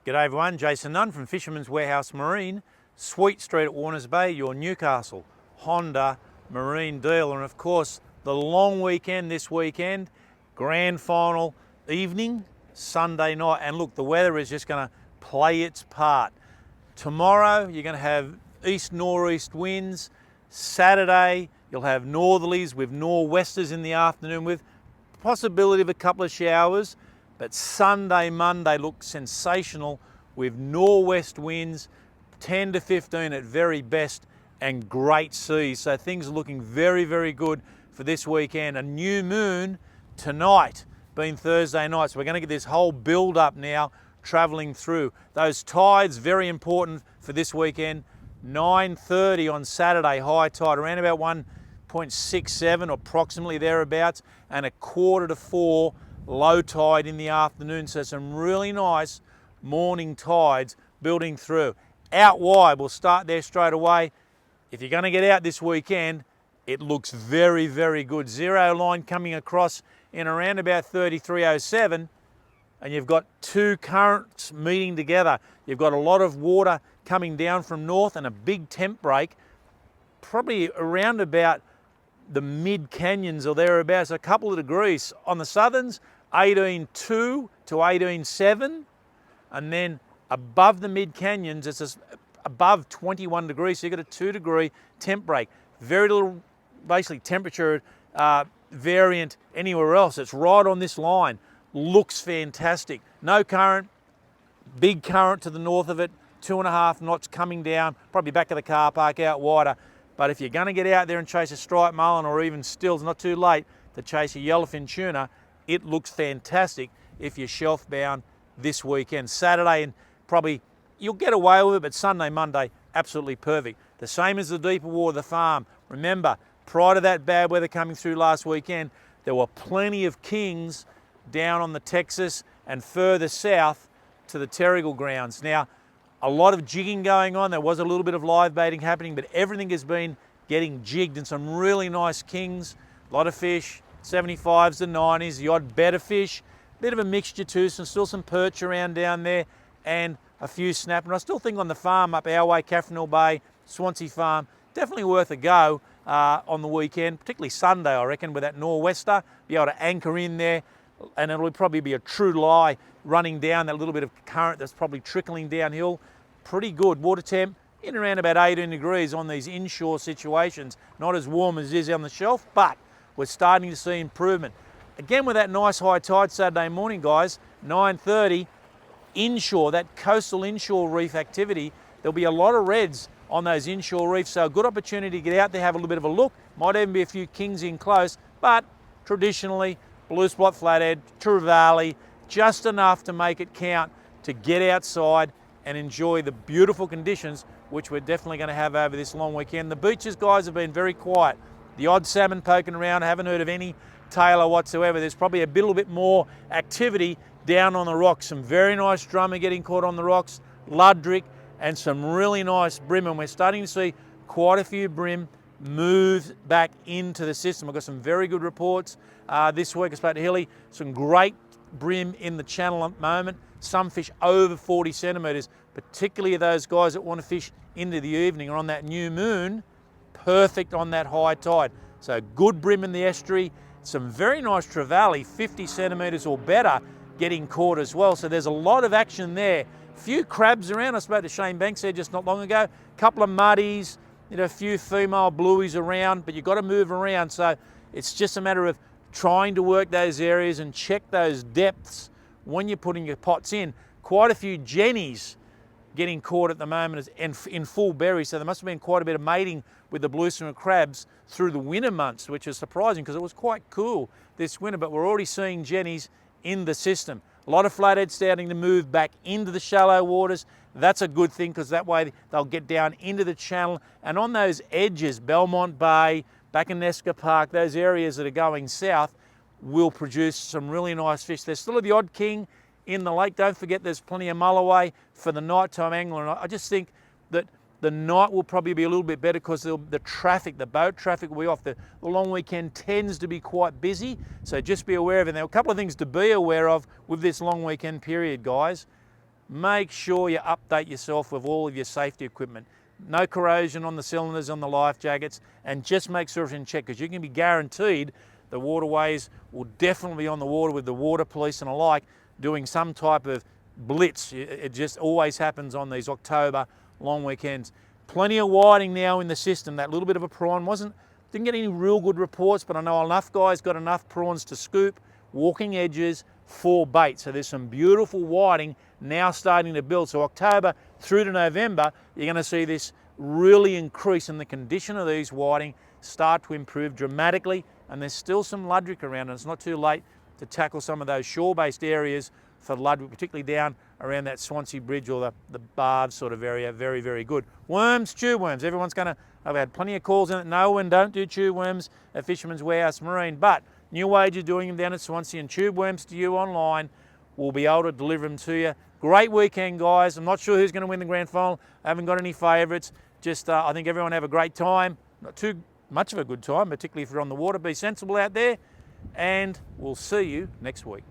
G'day everyone, Jason Nunn from Fisherman's Warehouse Marine, Sweet Street at Warners Bay, your Newcastle Honda marine dealer. And of course, the long weekend this weekend, grand final evening, Sunday night. And look, the weather is just going to play its part. Tomorrow, you're going to have east-northeast winds. Saturday, you'll have northerlies with nor'westers in the afternoon with possibility of a couple of showers. But Sunday, Monday look sensational with nor'west winds, 10 to 15 at very best, and great seas. So things are looking very, very good for this weekend. A new moon tonight, being Thursday night. So we're going to get this whole build up now traveling through. Those tides, very important for this weekend. 9:30 on Saturday, high tide, around about 1.67, approximately thereabouts, and a 3:45 low tide in the afternoon. So some really nice morning tides building through. Out wide, we'll start there straight away. If you're going to get out this weekend, it looks very, very good. Zero line coming across in around about 3307, and you've got two currents meeting together. You've got a lot of water coming down from north and a big temp break, probably around about the mid canyons or thereabouts, a couple of degrees. On the southerns, 18.2 to 18.7, and then above the mid canyons, it's above 21 degrees, so you've got a 2-degree temp break. Very little, basically, temperature variant anywhere else. It's right on this line. Looks fantastic. No current, big current to the north of it, 2.5 knots coming down, probably back of the car park out wider. But if you're going to get out there and chase a striped mullen, or even still, it's not too late to chase a yellowfin tuna, it looks fantastic if you're shelf bound this weekend. Saturday, and probably you'll get away with it, but Sunday, Monday, absolutely perfect. The same as the deeper water, the farm. Remember, prior to that bad weather coming through last weekend, there were plenty of kings down on the Texas and further south to the Terrigal grounds. Now, a lot of jigging going on. There was a little bit of live baiting happening, but everything has been getting jigged, and some really nice kings, a lot of fish, 75s to 90s, the odd better fish, bit of a mixture too, still some perch around down there, and a few snapper. And I still think on the farm up our way, Caffreyville Bay, Swansea farm, definitely worth a go on the weekend, particularly Sunday, I reckon, with that nor'wester, be able to anchor in there, and it'll probably be a true lie running down that little bit of current that's probably trickling downhill. Pretty good. Water temp in around about 18 degrees on these inshore situations. Not as warm as it is on the shelf, but we're starting to see improvement. Again, with that nice high tide Saturday morning, guys, 9:30, inshore, that coastal inshore reef activity, there'll be a lot of reds on those inshore reefs, so a good opportunity to get out there, have a little bit of a look. Might even be a few kings in close, but traditionally, blue spot flathead, trevally, just enough to make it count to get outside and enjoy the beautiful conditions, which we're definitely going to have over this long weekend. The beaches, guys, have been very quiet. The odd salmon poking around, I haven't heard of any tailor whatsoever. There's probably a little bit more activity down on the rocks. Some very nice drummer getting caught on the rocks, ludrick, and some really nice brim. And we're starting to see quite a few brim move back into the system. I've got some very good reports this week. I spoke to Hilly, some great brim in the channel at the moment. Some fish over 40 centimetres, particularly those guys that want to fish into the evening or on that new moon. Perfect on that high tide. So good brim in the estuary, some very nice trevally, 50 centimetres or better, getting caught as well. So there's a lot of action there. Few crabs around. I spoke to Shane Banks there just not long ago. A couple of muddies, a few female blueies around, but you've got to move around. So it's just a matter of trying to work those areas and check those depths when you're putting your pots in. Quite a few jennies getting caught at the moment in full berry, so there must have been quite a bit of mating with the bluestring crabs through the winter months, which is surprising because it was quite cool this winter, but we're already seeing jennies in the system. A lot of flatheads starting to move back into the shallow waters. That's a good thing because that way they'll get down into the channel, and on those edges, Belmont Bay, back in Nesca Park, those areas that are going south will produce some really nice fish. There's still the odd king in the lake. Don't forget there's plenty of mulloway for the nighttime angler. And I just think that the night will probably be a little bit better because the traffic, the boat traffic will be off. The long weekend tends to be quite busy, so just be aware of it. There are a couple of things to be aware of with this long weekend period, guys. make sure you update yourself with all of your safety equipment. No corrosion on the cylinders, on the life jackets, and just make sure it's in check, because you can be guaranteed the waterways will definitely be on the water with the water police and alike doing some type of blitz. It just always happens on these October long weekends. Plenty of whiting now in the system. That little bit of a prawn didn't get any real good reports, but I know enough guys got enough prawns to scoop, walking edges for bait. So there's some beautiful whiting now starting to build. So October through to November, you're going to see this really increase, and the condition of these whiting start to improve dramatically. And there's still some ludrick around, and it's not too late to tackle some of those shore-based areas for ludrick, particularly down around that Swansea Bridge or the Barbs sort of area. Very, very good. Worms, tube worms. Everyone's going to, I've had plenty of calls in it. No, and don't do tube worms at Fisherman's Warehouse Marine, but New Age is doing them down at Swansea, and tube worms to you online. We'll be able to deliver them to you. Great weekend, guys. I'm not sure who's going to win the grand final. I haven't got any favourites. Just I think everyone have a great time. Not too much of a good time, particularly if you're on the water. Be sensible out there, and we'll see you next week.